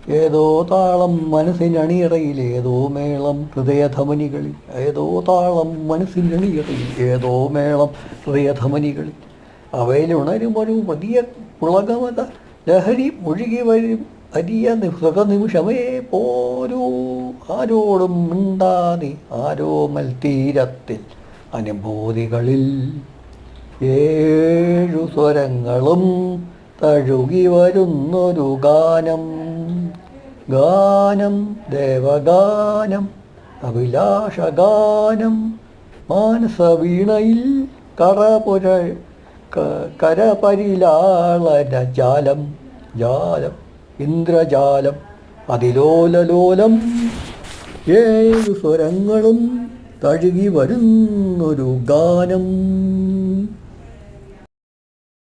ഏതോ താളം മനസ്സിനണിയറയിൽ, ഏതോ മേളം ഹൃദയധമനികളിൽ. ഏതോ താളം മനസ്സിനണിയറയിൽ, ഏതോ മേളം ഹൃദയധമനികളിൽ. അവയിലുണരും ഒരു വലിയ പുളകമത ലഹരി മുഴുകി വരും അരിയ സുഖനിമിഷമേ പോരൂ. ആരോടും മിണ്ടാതെ ആരോമൽ തീരത്തിൽ അനുഭൂതികളിൽ ഏഴു സ്വരങ്ങളും തഴുകി വരുന്നൊരു ഗാനം. ഗാനം ദേവഗാനം അഭിലാഷഗാനം. മാനസവീണയിൽ കരപരിലാളന ജാലം. ജാലം ഇന്ദ്രജാലം അതിലോലലോലം. ഏഴു സ്വരങ്ങളും തഴുകി വരുന്നൊരു ഗാനം.